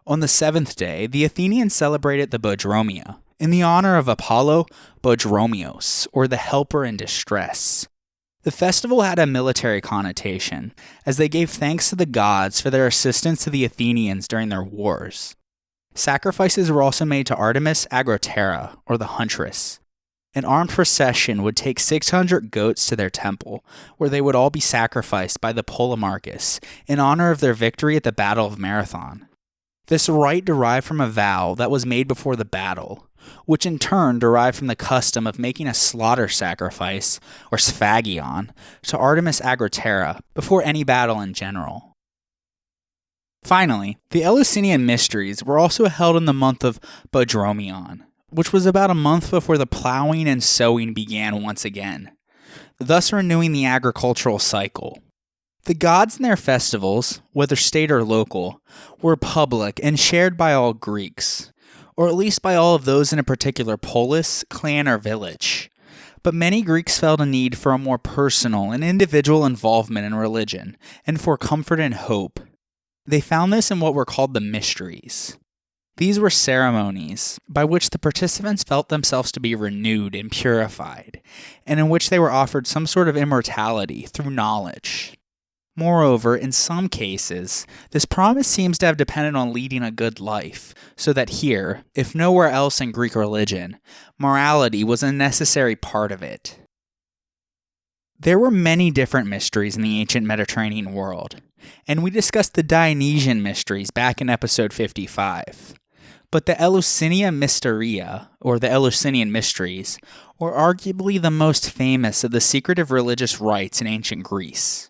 on the 7th day, the Athenians celebrated the Bodromia, in the honor of Apollo Bodromios, or the helper in distress. The festival had a military connotation, as they gave thanks to the gods for their assistance to the Athenians during their wars. Sacrifices were also made to Artemis Agroterra, or the Huntress. An armed procession would take 600 goats to their temple, where they would all be sacrificed by the Polemarchus in honor of their victory at the Battle of Marathon. This rite derived from a vow that was made before the battle, which in turn derived from the custom of making a slaughter sacrifice, or sphagion, to Artemis Agroterra before any battle in general. Finally, the Eleusinian Mysteries were also held in the month of Bodromion, which was about a month before the plowing and sowing began once again, thus renewing the agricultural cycle. The gods in their festivals, whether state or local, were public and shared by all Greeks, or at least by all of those in a particular polis, clan, or village. But many Greeks felt a need for a more personal and individual involvement in religion, and for comfort and hope. They found this in what were called the Mysteries. These were ceremonies by which the participants felt themselves to be renewed and purified, and in which they were offered some sort of immortality through knowledge. Moreover, in some cases, this promise seems to have depended on leading a good life, so that here, if nowhere else in Greek religion, morality was a necessary part of it. There were many different mysteries in the ancient Mediterranean world, and we discussed the Dionysian mysteries back in episode 55. But the Eleusinian Mysteria, or the Eleusinian Mysteries, were arguably the most famous of the secretive religious rites in ancient Greece.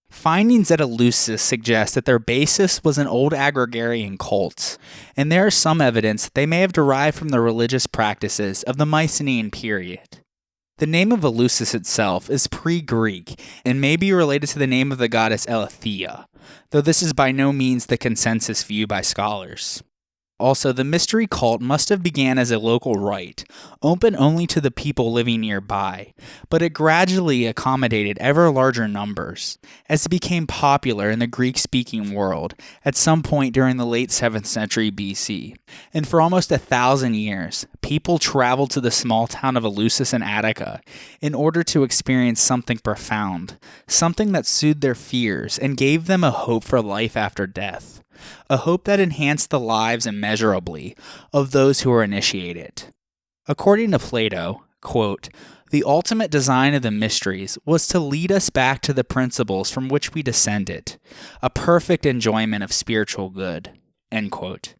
Findings at Eleusis suggest that their basis was an old agrarian cult, and there is some evidence that they may have derived from the religious practices of the Mycenaean period. The name of Eleusis itself is pre-Greek and may be related to the name of the goddess Eleuthia, though this is by no means the consensus view by scholars. Also, the mystery cult must have began as a local rite, open only to the people living nearby, but it gradually accommodated ever larger numbers, as it became popular in the Greek-speaking world at some point during the late 7th century BC. And for almost 1,000 years, people traveled to the small town of Eleusis in Attica in order to experience something profound, something that soothed their fears and gave them a hope for life after death. A hope that enhanced the lives immeasurably of those who were initiated. According to Plato, quote, "The ultimate design of the mysteries was to lead us back to the principles from which we descended, a perfect enjoyment of spiritual good." End quote.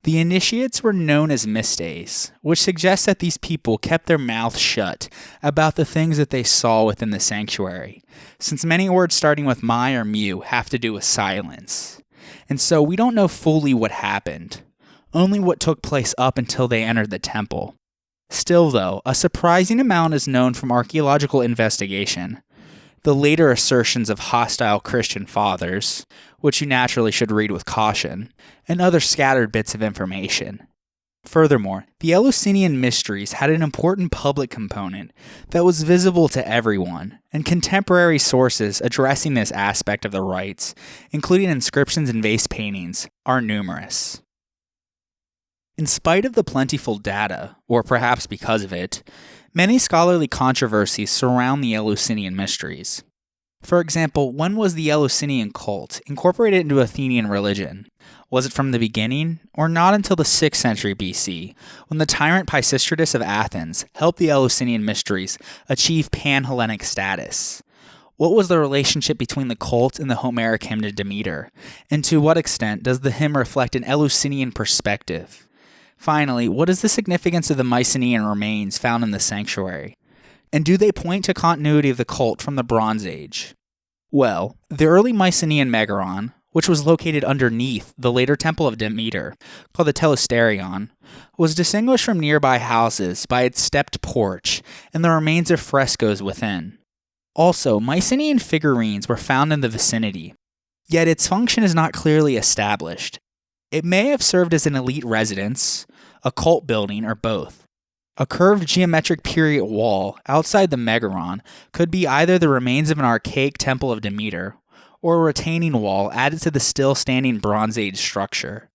The initiates were known as mystes, which suggests that these people kept their mouths shut about the things that they saw within the sanctuary, since many words starting with my or mu have to do with silence. And so we don't know fully what happened, only what took place up until they entered the temple. Still though, a surprising amount is known from archaeological investigation. The later assertions of hostile Christian fathers, which you naturally should read with caution, and other scattered bits of information. Furthermore, the Eleusinian Mysteries had an important public component that was visible to everyone, and contemporary sources addressing this aspect of the rites, including inscriptions and vase paintings, are numerous. In spite of the plentiful data, or perhaps because of it, many scholarly controversies surround the Eleusinian Mysteries. For example, when was the Eleusinian cult incorporated into Athenian religion? Was it from the beginning, or not until the 6th century BC, when the tyrant Pisistratus of Athens helped the Eleusinian Mysteries achieve Panhellenic status? What was the relationship between the cult and the Homeric hymn to Demeter, and to what extent does the hymn reflect an Eleusinian perspective? Finally, what is the significance of the Mycenaean remains found in the sanctuary? And do they point to continuity of the cult from the Bronze Age? Well, the early Mycenaean Megaron, which was located underneath the later temple of Demeter, called the Telesterion, was distinguished from nearby houses by its stepped porch and the remains of frescoes within. Also, Mycenaean figurines were found in the vicinity, yet its function is not clearly established. It may have served as an elite residence, a cult building, or both. A curved geometric period wall outside the Megaron could be either the remains of an archaic temple of Demeter, or a retaining wall added to the still-standing Bronze Age structure.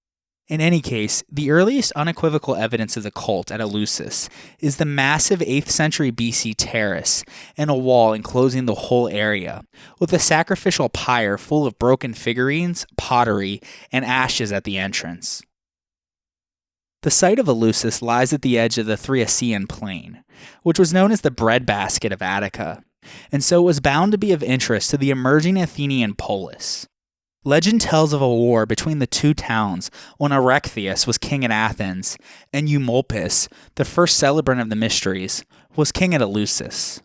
In any case, the earliest unequivocal evidence of the cult at Eleusis is the massive 8th century BC terrace and a wall enclosing the whole area, with a sacrificial pyre full of broken figurines, pottery, and ashes at the entrance. The site of Eleusis lies at the edge of the Thriacian plain, which was known as the breadbasket of Attica, and so it was bound to be of interest to the emerging Athenian polis. Legend tells of a war between the two towns when Erechtheus was king at Athens, and Eumolpus, the first celebrant of the Mysteries, was king at Eleusis.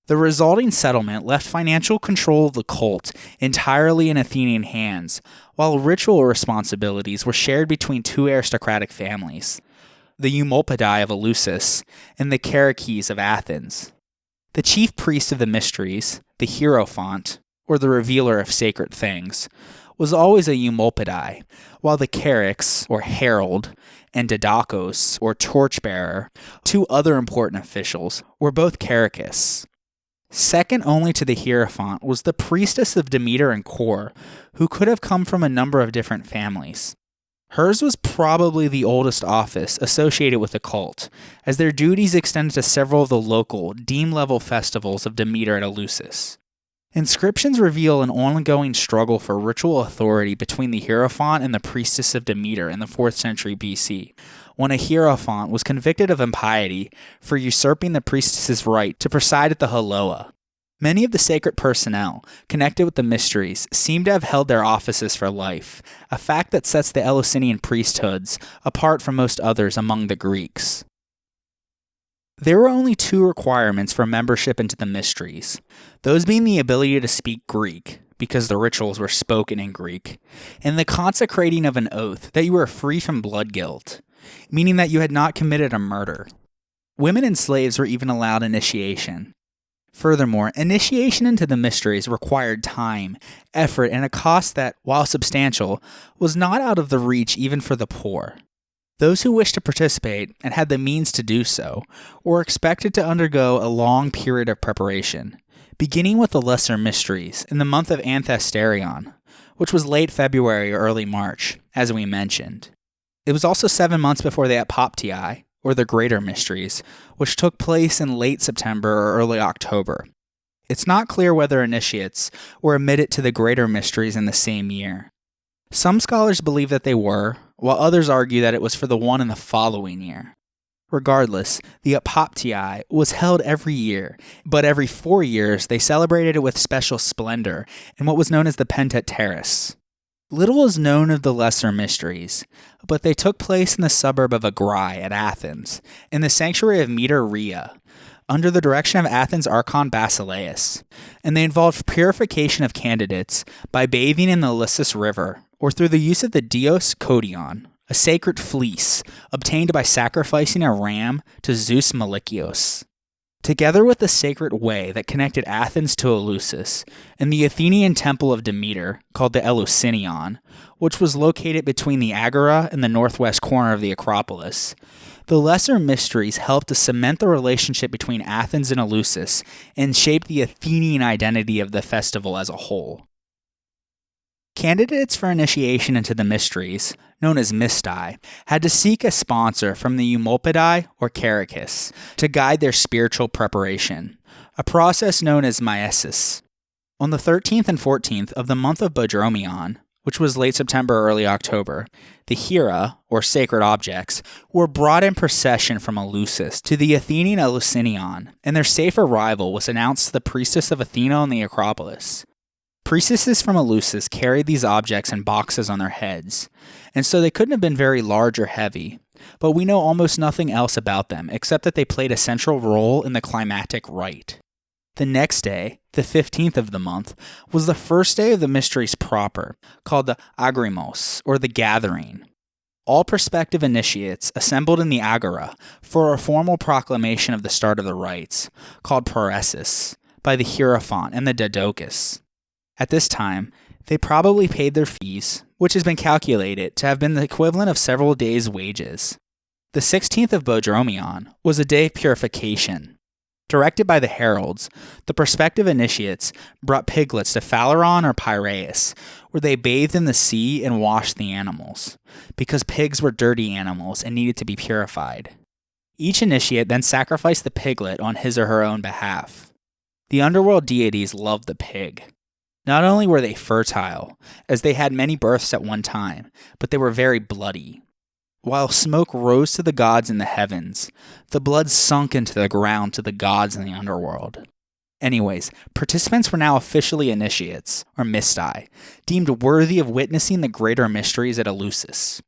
The resulting settlement left financial control of the cult entirely in Athenian hands, while ritual responsibilities were shared between two aristocratic families, the Eumolpidae of Eleusis and the Characes of Athens. The chief priest of the Mysteries, the Hierophant, or the revealer of sacred things, was always a Eumolpidae, while the Charax, or herald, and Didakos, or torchbearer, two other important officials, were both Characis. Second only to the Hierophant was the priestess of Demeter and Kore, who could have come from a number of different families. Hers was probably the oldest office associated with the cult, as their duties extended to several of the local, deme-level festivals of Demeter at Eleusis. Inscriptions reveal an ongoing struggle for ritual authority between the Hierophant and the priestess of Demeter in the 4th century BC, when a Hierophant was convicted of impiety for usurping the priestess's right to preside at the Haloa. Many of the sacred personnel connected with the Mysteries seem to have held their offices for life, a fact that sets the Eleusinian priesthoods apart from most others among the Greeks. There were only two requirements for membership into the Mysteries, those being the ability to speak Greek, because the rituals were spoken in Greek, and the consecrating of an oath that you were free from blood guilt, meaning that you had not committed a murder. Women and slaves were even allowed initiation. Furthermore, initiation into the Mysteries required time, effort, and a cost that, while substantial, was not out of the reach even for the poor. Those who wished to participate, and had the means to do so, were expected to undergo a long period of preparation, beginning with the Lesser Mysteries in the month of Anthesterion, which was late February or early March, as we mentioned. It was also 7 months before the Apoptii, or the Greater Mysteries, which took place in late September or early October. It's not clear whether initiates were admitted to the Greater Mysteries in the same year. Some scholars believe that they were, while others argue that it was for the one in the following year. Regardless, the Apoptii was held every year, but every 4 years they celebrated it with special splendor in what was known as the Pentateuchus. Little is known of the Lesser Mysteries, but they took place in the suburb of Agrae at Athens, in the sanctuary of Meter Rhea, under the direction of Athens' Archon Basileus, and they involved purification of candidates by bathing in the Ilissus River, or through the use of the Dios Kodion, a sacred fleece obtained by sacrificing a ram to Zeus Malikios. Together with the sacred way that connected Athens to Eleusis and the Athenian temple of Demeter, called the Eleusinian, which was located between the Agora and the northwest corner of the Acropolis, the lesser mysteries helped to cement the relationship between Athens and Eleusis and shape the Athenian identity of the festival as a whole. Candidates for initiation into the mysteries, known as Mysti, had to seek a sponsor from the Eumolpidae or Carycus to guide their spiritual preparation, a process known as myesis. On the 13th and 14th of the month of Bodromion, which was late September or early October, the Hiera, or sacred objects, were brought in procession from Eleusis to the Athenian Eleusinian, and their safe arrival was announced to the priestess of Athena on the Acropolis. Priestesses from Eleusis carried these objects in boxes on their heads, and so they couldn't have been very large or heavy, but we know almost nothing else about them except that they played a central role in the climactic rite. The next day, the 15th of the month, was the first day of the mysteries proper, called the Agrimos, or the Gathering. All prospective initiates assembled in the Agora for a formal proclamation of the start of the rites, called Proesis, by the Hierophant and the Didocus. At this time, they probably paid their fees, which has been calculated to have been the equivalent of several days' wages. The 16th of Bodromion was a day of purification. Directed by the heralds, the prospective initiates brought piglets to Phaleron or Piraeus, where they bathed in the sea and washed the animals, because pigs were dirty animals and needed to be purified. Each initiate then sacrificed the piglet on his or her own behalf. The underworld deities loved the pig. Not only were they fertile, as they had many births at one time, but they were very bloody. While smoke rose to the gods in the heavens, the blood sunk into the ground to the gods in the underworld. Anyways, participants were now officially initiates, or Mysti, deemed worthy of witnessing the greater mysteries at Eleusis.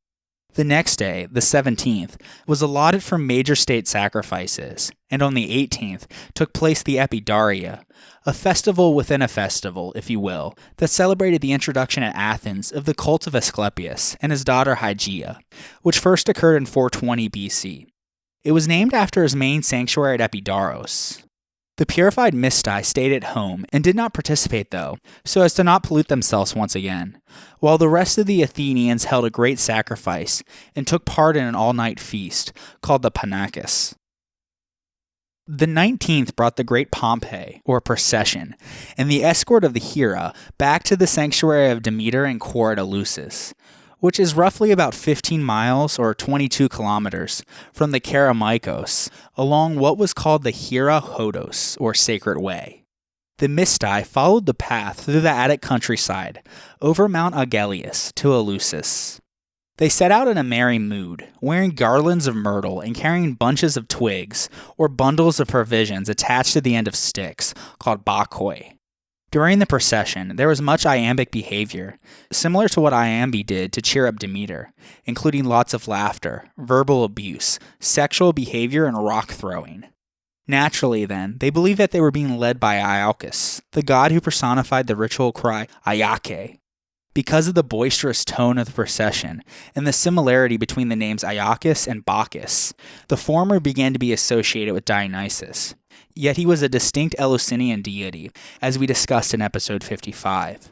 The next day, the 17th, was allotted for major state sacrifices, and on the 18th took place the Epi Daria, a festival within a festival, if you will, that celebrated the introduction at Athens of the cult of Asclepius and his daughter Hygeia, which first occurred in 420 BC. It was named after his main sanctuary at Epidaros. The purified Mysti stayed at home and did not participate, though, so as to not pollute themselves once again, while the rest of the Athenians held a great sacrifice and took part in an all-night feast called the Panakis. The 19th brought the great Pompeii, or procession, and the escort of the Hiera back to the sanctuary of Demeter and Kore at Eleusis, which is roughly about 15 miles or 22 kilometers from the Kerameikos, along what was called the Hiera Hodos, or Sacred Way. The Mysti followed the path through the Attic countryside, over Mount Agellius, to Eleusis. They set out in a merry mood, wearing garlands of myrtle and carrying bunches of twigs, or bundles of provisions attached to the end of sticks, called bakoi. During the procession, there was much iambic behavior, similar to what Iambi did to cheer up Demeter, including lots of laughter, verbal abuse, sexual behavior, and rock throwing. Naturally, then, they believed that they were being led by Iolcus, the god who personified the ritual cry, Iake. Because of the boisterous tone of the procession and the similarity between the names Iolcus and Bacchus, the former began to be associated with Dionysus. Yet he was a distinct Eleusinian deity, as we discussed in episode 55.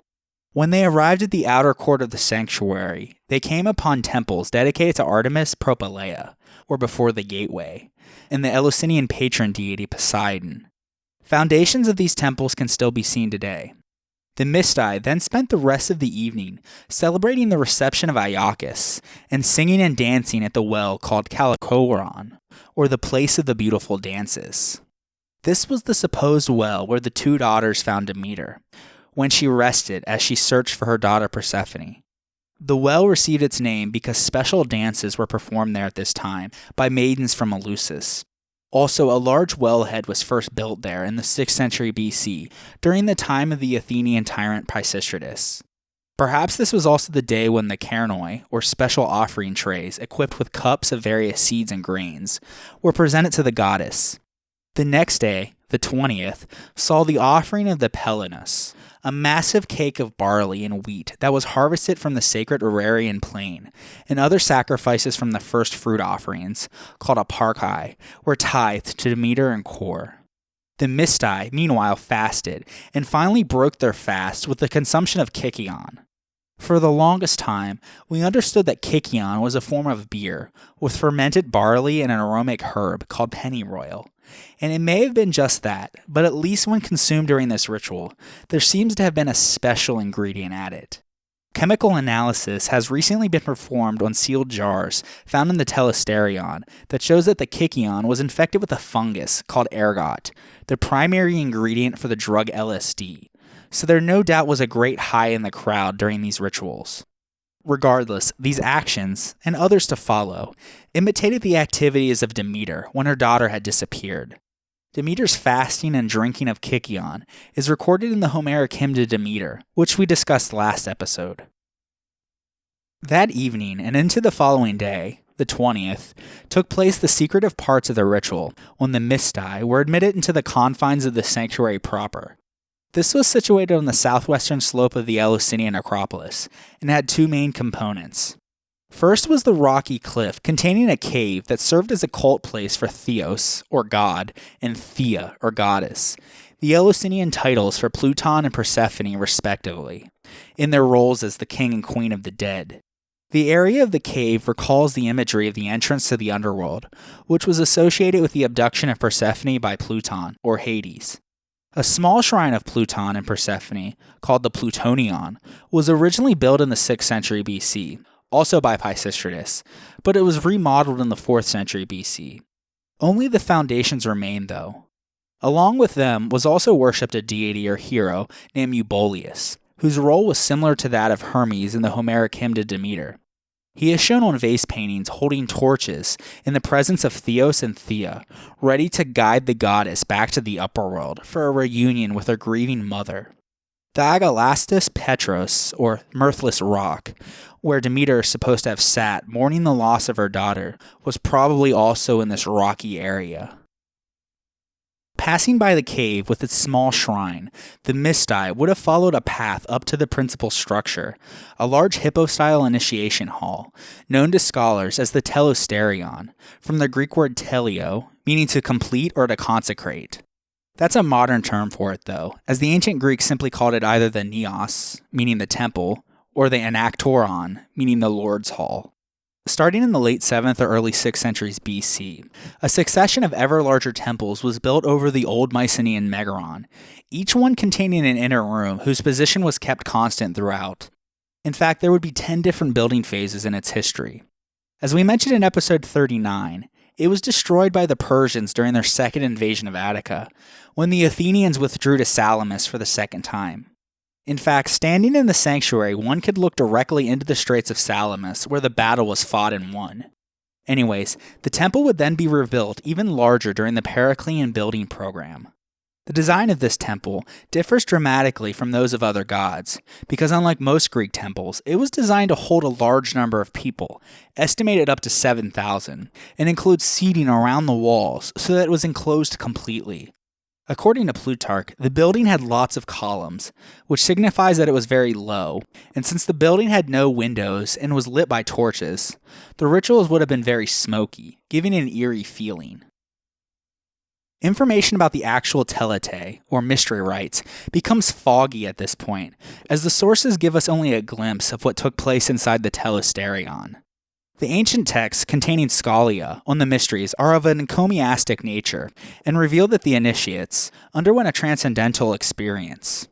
When they arrived at the outer court of the sanctuary, they came upon temples dedicated to Artemis Propylaea, or before the gateway, and the Eleusinian patron deity Poseidon. Foundations of these temples can still be seen today. The Mysti then spent the rest of the evening celebrating the reception of Iolcus and singing and dancing at the well called Calla Jenia, or the place of the beautiful dances. This was the supposed well where the two daughters found Demeter, when she rested as she searched for her daughter Persephone. The well received its name because special dances were performed there at this time by maidens from Eleusis. Also, a large wellhead was first built there in the 6th century BC, during the time of the Athenian tyrant Pisistratus. Perhaps this was also the day when the kernoi, or special offering trays equipped with cups of various seeds and grains, were presented to the goddess. The next day, the 20th, saw the offering of the Pelenus, a massive cake of barley and wheat that was harvested from the sacred Ararian plain, and other sacrifices from the first fruit offerings, called a parkai, were tithed to Demeter and Kore. The Mysti, meanwhile, fasted, and finally broke their fast with the consumption of kykeon. For the longest time, we understood that kykeon was a form of beer, with fermented barley and an aromatic herb called pennyroyal. And it may have been just that, but at least when consumed during this ritual, there seems to have been a special ingredient added. Chemical analysis has recently been performed on sealed jars found in the telesterion that shows that the kykeon was infected with a fungus called ergot, the primary ingredient for the drug LSD. So there no doubt was a great high in the crowd during these rituals. Regardless, these actions, and others to follow, imitated the activities of Demeter when her daughter had disappeared. Demeter's fasting and drinking of kykeon is recorded in the Homeric hymn to Demeter, which we discussed last episode. That evening and into the following day, the 20th, took place the secretive parts of the ritual when the Mysti were admitted into the confines of the sanctuary proper. This was situated on the southwestern slope of the Eleusinian Acropolis and had two main components. First was the rocky cliff containing a cave that served as a cult place for Theos, or god, and Thea, or goddess, the Eleusinian titles for Pluton and Persephone respectively, in their roles as the king and queen of the dead. The area of the cave recalls the imagery of the entrance to the underworld, which was associated with the abduction of Persephone by Pluton, or Hades. A small shrine of Pluton and Persephone, called the Plutonion, was originally built in the 6th century BC, also by Pisistratus, but it was remodeled in the 4th century BC. Only the foundations remain, though. Along with them was also worshipped a deity or hero named Euboleus, whose role was similar to that of Hermes in the Homeric hymn to Demeter. He is shown on vase paintings holding torches in the presence of Theos and Thea, ready to guide the goddess back to the upper world for a reunion with her grieving mother. The Agalastus Petros, or Mirthless Rock, where Demeter is supposed to have sat mourning the loss of her daughter, was probably also in this rocky area. Passing by the cave with its small shrine, the Mysti would have followed a path up to the principal structure, a large hippo-style initiation hall, known to scholars as the telosterion, from the Greek word teleo, meaning to complete or to consecrate. That's a modern term for it, though, as the ancient Greeks simply called it either the neos, meaning the temple, or the anaktoron, meaning the Lord's Hall. Starting in the late 7th or early 6th centuries BC, a succession of ever larger temples was built over the old Mycenaean Megaron, each one containing an inner room whose position was kept constant throughout. In fact, there would be 10 different building phases in its history. As we mentioned in episode 39, it was destroyed by the Persians during their second invasion of Attica, when the Athenians withdrew to Salamis for the second time. In fact, standing in the sanctuary, one could look directly into the Straits of Salamis, where the battle was fought and won. Anyways, the temple would then be rebuilt even larger during the Periclean building program. The design of this temple differs dramatically from those of other gods, because unlike most Greek temples, it was designed to hold a large number of people, estimated up to 7,000, and includes seating around the walls so that it was enclosed completely. According to Plutarch, the building had lots of columns, which signifies that it was very low, and since the building had no windows and was lit by torches, the rituals would have been very smoky, giving an eerie feeling. Information about the actual telete, or mystery rites, becomes foggy at this point, as the sources give us only a glimpse of what took place inside the telesterion. The ancient texts containing scholia on the mysteries are of an encomiastic nature and reveal that the initiates underwent a transcendental experience.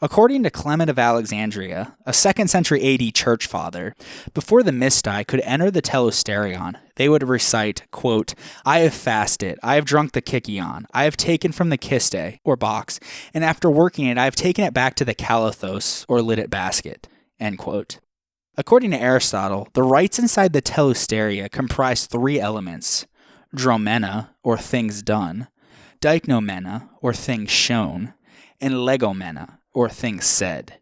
According to Clement of Alexandria, a 2nd century AD church father, before the Mysti could enter the telosterion, they would recite, quote, "I have fasted, I have drunk the kykeon, I have taken from the kiste, or box, and after working it I have taken it back to the kalathos, or lidded basket," end quote. According to Aristotle, the rites inside the telosteria comprise 3 elements: dromena, or things done, deichnomena, or things shown, and legomena, or things said.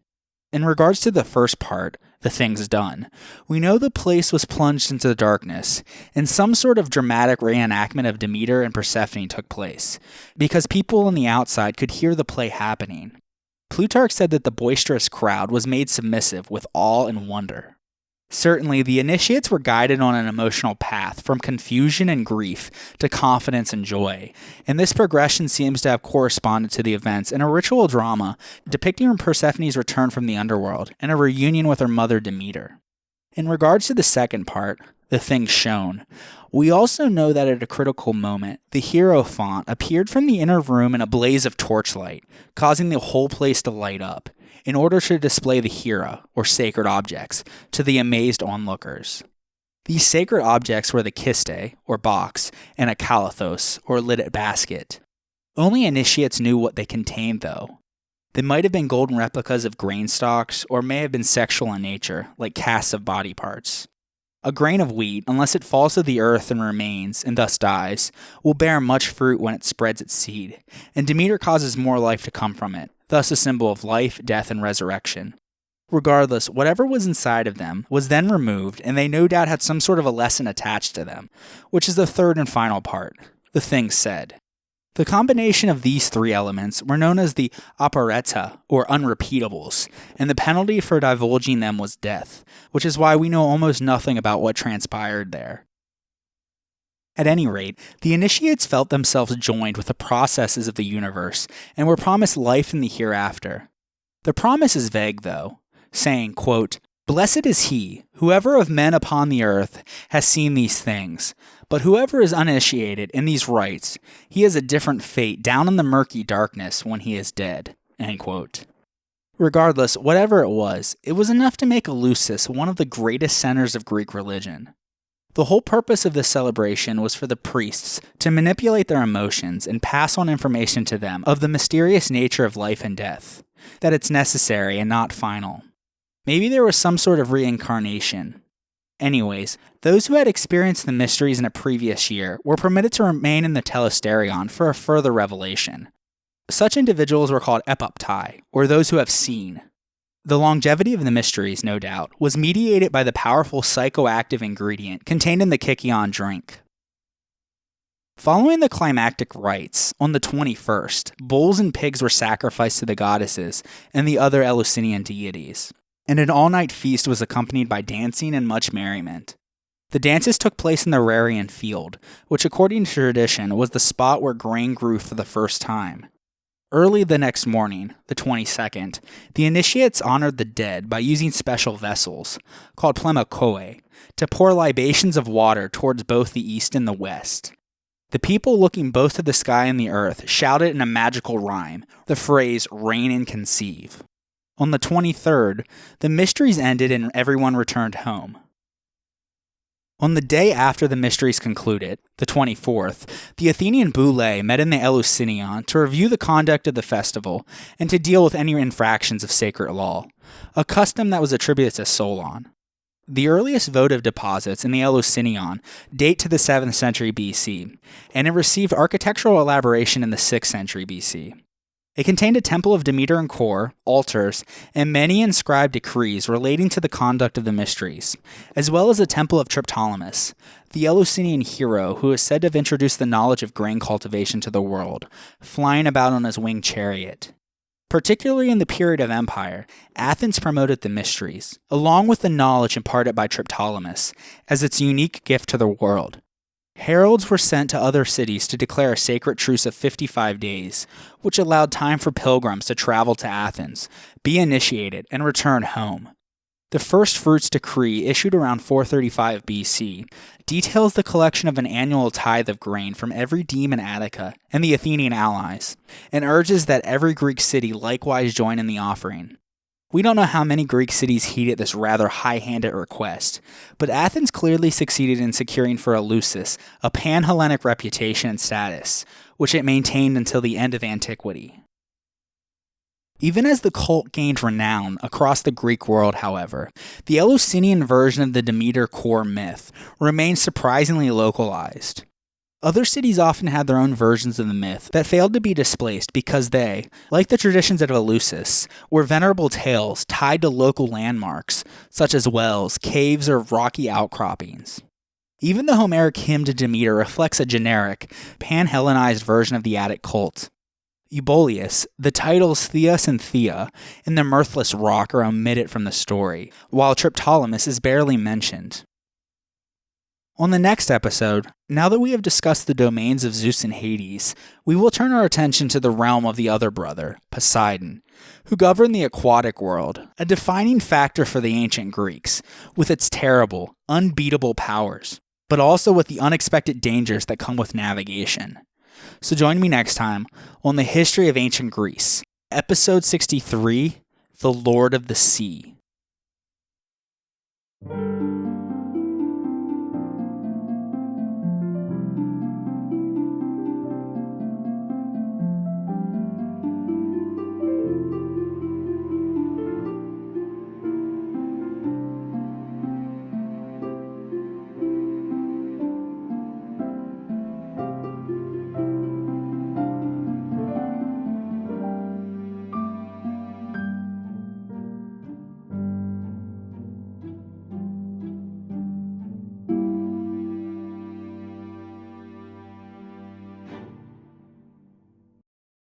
In regards to the first part, the things done, we know the place was plunged into the darkness, and some sort of dramatic reenactment of Demeter and Persephone took place, because people on the outside could hear the play happening. Plutarch said that the boisterous crowd was made submissive with awe and wonder. Certainly, the initiates were guided on an emotional path from confusion and grief to confidence and joy, and this progression seems to have corresponded to the events in a ritual drama depicting Persephone's return from the underworld and a reunion with her mother Demeter. In regards to the second part, the things shown, we also know that at a critical moment, the Hierophant appeared from the inner room in a blaze of torchlight, causing the whole place to light up, in order to display the Hiera, or sacred objects, to the amazed onlookers. These sacred objects were the kiste, or box, and a kalathos, or lidded basket. Only initiates knew what they contained, though. They might have been golden replicas of grain stalks, or may have been sexual in nature, like casts of body parts. A grain of wheat, unless it falls to the earth and remains, and thus dies, will bear much fruit when it spreads its seed, and Demeter causes more life to come from it, thus a symbol of life, death, and resurrection. Regardless, whatever was inside of them was then removed, and they no doubt had some sort of a lesson attached to them, which is the third and final part, the things said. The combination of these three elements were known as the apareta, or unrepeatables, and the penalty for divulging them was death, which is why we know almost nothing about what transpired there. At any rate, the initiates felt themselves joined with the processes of the universe and were promised life in the hereafter. The promise is vague, though, saying, quote, "Blessed is he, whoever of men upon the earth has seen these things, but whoever is uninitiated in these rites, he has a different fate down in the murky darkness when he is dead." End quote. Regardless, whatever it was enough to make Eleusis one of the greatest centers of Greek religion. The whole purpose of this celebration was for the priests to manipulate their emotions and pass on information to them of the mysterious nature of life and death, that it's necessary and not final. Maybe there was some sort of reincarnation. Anyways, those who had experienced the mysteries in a previous year were permitted to remain in the telesterion for a further revelation. Such individuals were called epoptai, or those who have seen. The longevity of the mysteries, no doubt, was mediated by the powerful psychoactive ingredient contained in the kykeon drink. Following the climactic rites, on the 21st, bulls and pigs were sacrificed to the goddesses and the other Eleusinian deities, and an all-night feast was accompanied by dancing and much merriment. The dances took place in the Rarian field, which according to tradition was the spot where grain grew for the first time. Early the next morning, the 22nd, the initiates honored the dead by using special vessels, called plemakoe, to pour libations of water towards both the east and the west. The people looking both to the sky and the earth shouted in a magical rhyme, the phrase, "reign and conceive." On the 23rd, the mysteries ended and everyone returned home. On the day after the mysteries concluded, the 24th, the Athenian boule met in the Eleusinion to review the conduct of the festival and to deal with any infractions of sacred law, a custom that was attributed to Solon. The earliest votive deposits in the Eleusinion date to the 7th century BC, and it received architectural elaboration in the 6th century BC. It contained a temple of Demeter and Kor, altars, and many inscribed decrees relating to the conduct of the mysteries, as well as a temple of Triptolemus, the Eleusinian hero who is said to have introduced the knowledge of grain cultivation to the world, flying about on his winged chariot. Particularly in the period of empire, Athens promoted the mysteries, along with the knowledge imparted by Triptolemus, as its unique gift to the world. Heralds were sent to other cities to declare a sacred truce of 55 days, which allowed time for pilgrims to travel to Athens, be initiated, and return home. The first fruits decree, issued around 435 BC, details the collection of an annual tithe of grain from every deme in Attica and the Athenian allies, and urges that every Greek city likewise join in the offering. We don't know how many Greek cities heeded this rather high-handed request, but Athens clearly succeeded in securing for Eleusis a Panhellenic reputation and status, which it maintained until the end of antiquity. Even as the cult gained renown across the Greek world, however, the Eleusinian version of the Demeter core myth remained surprisingly localized. Other cities often had their own versions of the myth that failed to be displaced because they, like the traditions of Eleusis, were venerable tales tied to local landmarks, such as wells, caves, or rocky outcroppings. Even the Homeric hymn to Demeter reflects a generic, pan-Hellenized version of the Attic cult. Euboleus, the titles Theos and Thea in the Mirthless Rock are omitted from the story, while Triptolemus is barely mentioned. On the next episode, now that we have discussed the domains of Zeus and Hades, we will turn our attention to the realm of the other brother, Poseidon, who governed the aquatic world, a defining factor for the ancient Greeks, with its terrible, unbeatable powers, but also with the unexpected dangers that come with navigation. So join me next time on the history of ancient Greece, episode 63, The Lord of the Sea.